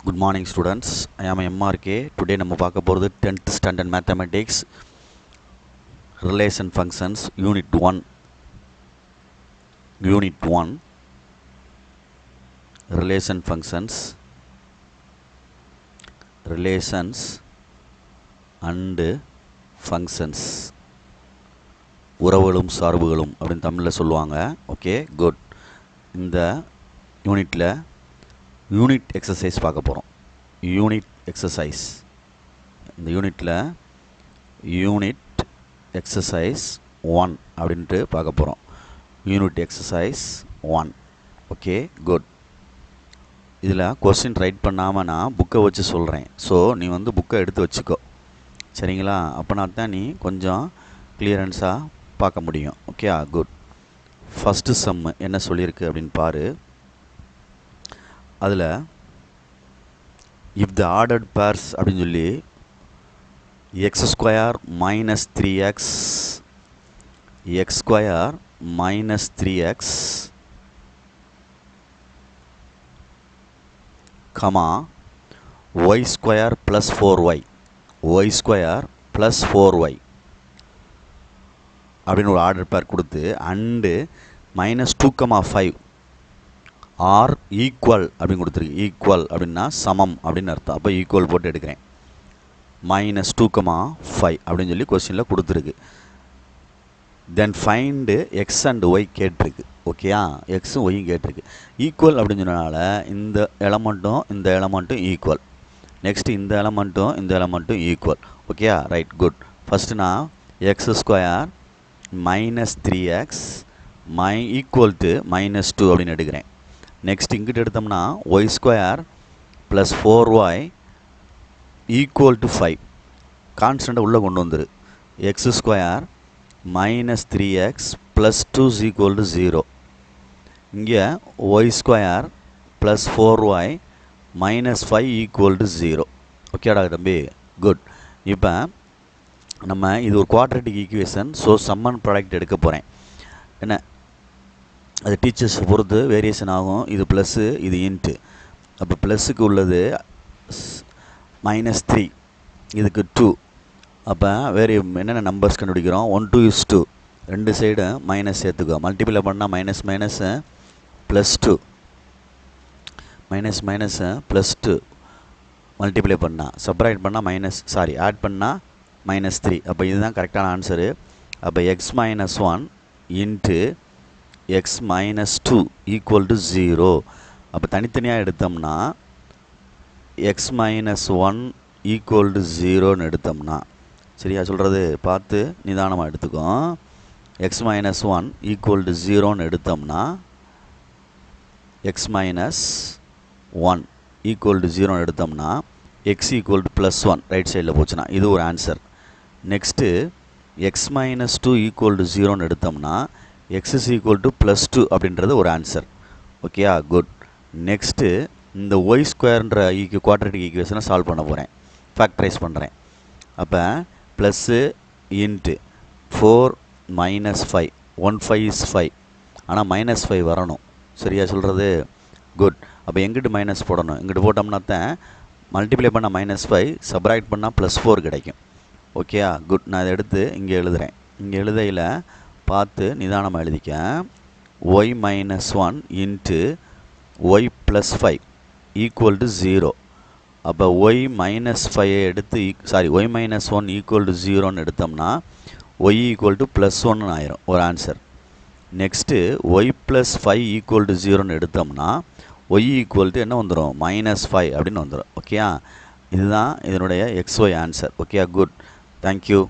Good morning students. I am MRK. Today நம்ம பார்க்க போகிறது 10th standard mathematics relation functions unit 1 relation functions relations and functions உறவுகளும் சார்புகளும் அப்படின்னு தமிழில் சொல்லுவாங்க. Okay good. இந்த யூனிட்டில் யூனிட் எக்ஸசைஸ் பார்க்க போகிறோம். யூனிட் எக்ஸசைஸ் இந்த யூனிட்டில் யூனிட் எக்ஸசைஸ் 1 அப்படின்ட்டு பார்க்க போகிறோம். Unit exercise 1. Okay good. இதில் கொஸ்டின் ரைட் பண்ணாமல் நான் புக்கை வச்சு சொல்கிறேன். ஸோ நீ புக்கை எடுத்து வச்சுக்கோ, சரிங்களா? அப்போனா தான் நீ கொஞ்சம் கிளியரன்ஸாக பார்க்க முடியும். Okay good. ஃபஸ்ட்டு சம்மு என்ன சொல்லியிருக்கு அப்படின்னு பாரு. அதில் இஃப் த ஆர்டர்ட் பேர்ஸ் அப்படின்னு சொல்லி x square minus 3x x square minus 3x comma y square plus 4y y square plus 4y அப்படின்னு ஒரு ஆர்டர் பேர் கொடுத்து அண்டு -2,5 ஆர் ஈக்குவல் அப்படின்னு கொடுத்துருக்கு. ஈக்குவல் அப்படின்னா சமம் அப்படின்னு அர்த்தம். அப்போ ஈக்குவல் போட்டு எடுக்கிறேன். -2,5 அப்படின்னு சொல்லி கொஸ்டினில் கொடுத்துருக்கு. தென் ஃபைண்டு எக்ஸ் அண்ட் ஒய் கேட்டிருக்கு. ஓகேயா, எக்ஸும் ஒய்யும் கேட்டிருக்கு. ஈக்குவல் அப்படின்னு சொன்னனால இந்த எலமெண்ட்டும் ஈக்குவல். நெக்ஸ்ட்டு இந்த எலமெண்ட்டும் ஈக்குவல். ஓகேயா, ரைட் குட். ஃபஸ்ட்டு நான் x square minus 3x equal to -2 அப்படின்னு எடுக்கிறேன். நெக்ஸ்ட் இங்கிட்ட எடுத்தோம்னா y square plus 4y equal to 5. கான்ஸ்டண்ட்டை உள்ளே கொண்டு வந்துரு. X square minus 3x plus 2 equal to 0. இங்கே y square plus 4y minus 5 equal to 0. ஓகேடா தம்பி, குட். இப்போ நம்ம இது ஒரு quadratic equation. So sum and product எடுக்க போகிறேன். என்ன அது டீச்சர்ஸை பொறுத்து வேரியேஷன் ஆகும். இது ப்ளஸ்ஸு, இது இன்ட்டு. அப்போ ப்ளஸ்ஸுக்கு உள்ளது -3, இதுக்கு 2. அப்போ வேறு என்னென்ன நம்பர்ஸ் கண்டுபிடிக்கிறோம்? 1 2 is 2. ரெண்டு சைடு மைனஸ் சேர்த்துக்கோ. மல்டிப்ளை பண்ணால் மைனஸ் ப்ளஸ் 2 ப்ளஸ் 2 மல்டிப்ளை பண்ணால் சப்ராக்ட் பண்ணால் ஆட் பண்ணால் -3. அப்போ இதுதான் கரெக்டான ஆன்சரு. அப்போ x - 1 into x - 2 equal to 0. அப்போ தனித்தனியாக எடுத்தோம்னா x - 1 ஈக்குவல் டு 0ன்னு எடுத்தோம்னா, சரியா சொல்கிறது பார்த்து நிதானமாக எடுத்துக்கோ. x - 1 ஈக்குவல் டு 0ன்னு எடுத்தோம்னா x - 1 ஈக்குவல் டு 0ன்னு எடுத்தோம்னா x ஈக்குவல் டு +1 ரைட் சைடில் போச்சுன்னா இது ஒரு answer. Next x - 2 equal to 0ன்னு எடுத்தோம்னா x is equal to +2 அப்படின்றது ஒரு ஆன்சர். ஓகேயா, குட். நெக்ஸ்ட்டு இந்த ஒய் ஸ்கொயர்ன்ற குவாட்ரேட்டிக் ஈக்குவேஷனை சால்வ் பண்ண போகிறேன். ஃபேக்டரைஸ் பண்ணுறேன். அப்போ ப்ளஸ்ஸு இன்ட்டு 4 - 5 1 5 is 5. ஆனால் -5 வரணும், சரியா சொல்கிறது? குட். அப்போ எங்கிட்டு மைனஸ் போடணும்? இங்கிட்டு போட்டோம்னா தான் மல்டிப்ளை பண்ணால் -5 சப்ராக்ட் பண்ணால் +4 கிடைக்கும். ஓகேயா, குட். நான் இதை எடுத்து இங்கே எழுதுகிறேன். இங்கே எழுதையில் பார்த்து நிதானமாக எழுதிக்க. Y - 1 into Y + 5 equal to 0. அப்போ ஒய் -5 எடுத்து ஒய் - 1 ஈக்குவல் டு 0ன்னு எடுத்தோம்னா ஒய் ஈக்குவல் டு +1 ஆயிரும் ஒரு answer. Next Y + 5 equal to 0ன்னு எடுத்தோம்னா ஒய் ஈக்குவல் டு என்ன வந்துடும்? -5 அப்படின்னு வந்துடும். ஓகேயா, இதுதான் இதனுடைய XY answer. Okay good. Thank you.